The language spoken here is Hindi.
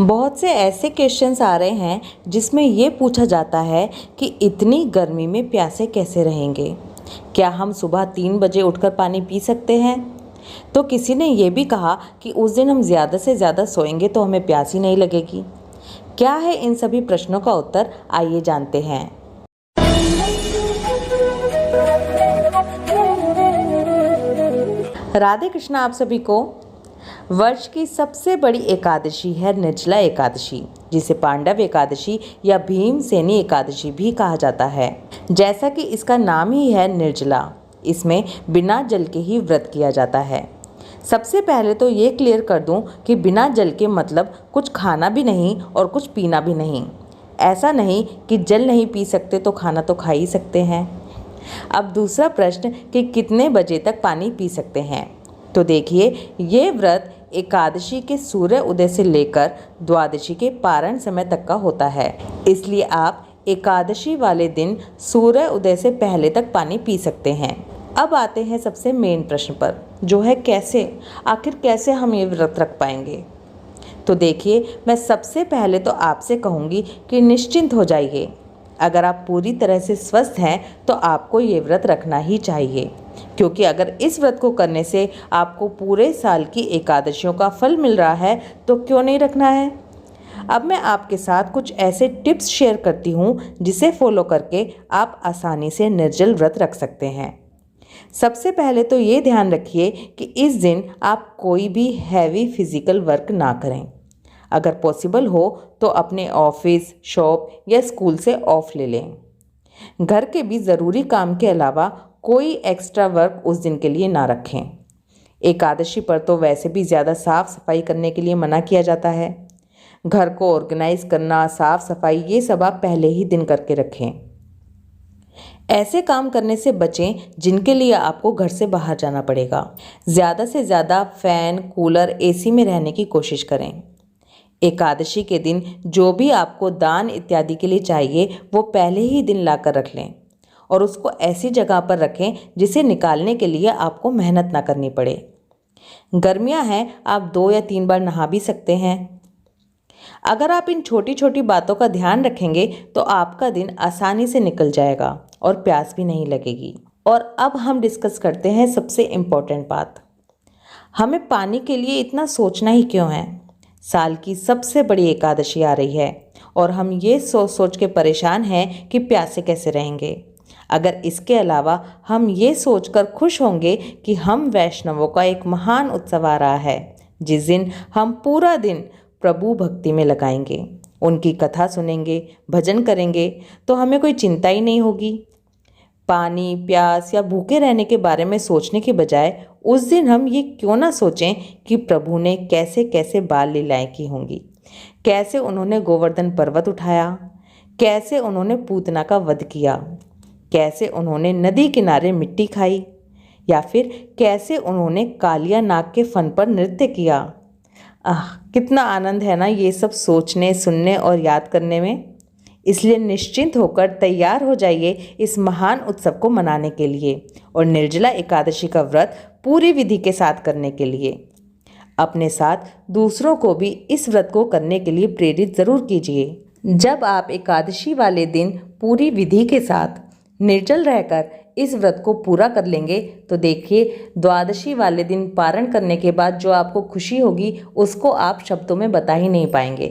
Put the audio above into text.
बहुत से ऐसे क्वेश्चंस आ रहे हैं जिसमें ये पूछा जाता है कि इतनी गर्मी में प्यासे कैसे रहेंगे। क्या हम सुबह 3 बजे उठकर पानी पी सकते हैं? तो किसी ने ये भी कहा कि उस दिन हम ज़्यादा से ज़्यादा सोएंगे तो हमें प्यास ही नहीं लगेगी। क्या है इन सभी प्रश्नों का उत्तर, आइए जानते हैं। राधे कृष्णा आप सभी को। वर्ष की सबसे बड़ी एकादशी है निर्जला एकादशी, जिसे पांडव एकादशी या भीमसेनी एकादशी भी कहा जाता है। जैसा कि इसका नाम ही है निर्जला, इसमें बिना जल के ही व्रत किया जाता है। सबसे पहले तो ये क्लियर कर दूं कि बिना जल के मतलब कुछ खाना भी नहीं और कुछ पीना भी नहीं। ऐसा नहीं कि जल नहीं पी सकते तो खाना तो खा ही सकते हैं। अब दूसरा प्रश्न कि कितने बजे तक पानी पी सकते हैं। तो देखिए, ये व्रत एकादशी के सूर्य उदय से लेकर द्वादशी के पारण समय तक का होता है, इसलिए आप एकादशी वाले दिन सूर्य उदय से पहले तक पानी पी सकते हैं। अब आते हैं सबसे मेन प्रश्न पर, जो है कैसे, आखिर कैसे हम ये व्रत रख पाएंगे। तो देखिए, मैं सबसे पहले तो आपसे कहूँगी कि निश्चिंत हो जाइए। अगर आप पूरी तरह से स्वस्थ हैं तो आपको ये व्रत रखना ही चाहिए, क्योंकि अगर इस व्रत को करने से आपको पूरे साल की एकादशियों का फल मिल रहा है तो क्यों नहीं रखना है। अब मैं आपके साथ कुछ ऐसे टिप्स शेयर करती हूँ जिसे फॉलो करके आप आसानी से निर्जल व्रत रख सकते हैं। सबसे पहले तो ये ध्यान रखिए कि इस दिन आप कोई भी हैवी फिजिकल वर्क ना करें। अगर पॉसिबल हो तो अपने ऑफिस, शॉप या स्कूल से ऑफ ले लें। घर के भी ज़रूरी काम के अलावा कोई एक्स्ट्रा वर्क उस दिन के लिए ना रखें। एकादशी पर तो वैसे भी ज़्यादा साफ़ सफाई करने के लिए मना किया जाता है। घर को ऑर्गेनाइज करना, साफ़ सफाई, ये सब आप पहले ही दिन करके रखें। ऐसे काम करने से बचें जिनके लिए आपको घर से बाहर जाना पड़ेगा। ज़्यादा से ज़्यादा फ़ैन, कूलर, एसी में रहने की कोशिश करें। एकादशी के दिन जो भी आपको दान इत्यादि के लिए चाहिए वो पहले ही दिन ला कर रख लें और उसको ऐसी जगह पर रखें जिसे निकालने के लिए आपको मेहनत ना करनी पड़े। गर्मियां हैं, आप 2 या 3 बार नहा भी सकते हैं। अगर आप इन छोटी छोटी बातों का ध्यान रखेंगे तो आपका दिन आसानी से निकल जाएगा और प्यास भी नहीं लगेगी। और अब हम डिस्कस करते हैं सबसे इम्पोर्टेंट बात, हमें पानी के लिए इतना सोचना ही क्यों है। साल की सबसे बड़ी एकादशी आ रही है और हम ये सोच सोच के परेशान हैं कि प्यासे कैसे रहेंगे। अगर इसके अलावा हम ये सोचकर खुश होंगे कि हम वैष्णवों का एक महान उत्सव आ रहा है, जिस दिन हम पूरा दिन प्रभु भक्ति में लगाएंगे, उनकी कथा सुनेंगे, भजन करेंगे, तो हमें कोई चिंता ही नहीं होगी। पानी, प्यास या भूखे रहने के बारे में सोचने के बजाय उस दिन हम ये क्यों ना सोचें कि प्रभु ने कैसे कैसे बाल लीलाएं की होंगी, कैसे उन्होंने गोवर्धन पर्वत उठाया, कैसे उन्होंने पूतना का वध किया, कैसे उन्होंने नदी किनारे मिट्टी खाई, या फिर कैसे उन्होंने कालिया नाग के फन पर नृत्य किया। कितना आनंद है ना ये सब सोचने, सुनने और याद करने में। इसलिए निश्चिंत होकर तैयार हो जाइए इस महान उत्सव को मनाने के लिए और निर्जला एकादशी का व्रत पूरी विधि के साथ करने के लिए। अपने साथ दूसरों को भी इस व्रत को करने के लिए प्रेरित ज़रूर कीजिए। जब आप एकादशी वाले दिन पूरी विधि के साथ निर्जल रहकर इस व्रत को पूरा कर लेंगे तो देखिए, द्वादशी वाले दिन पारण करने के बाद जो आपको खुशी होगी उसको आप शब्दों में बता ही नहीं पाएंगे।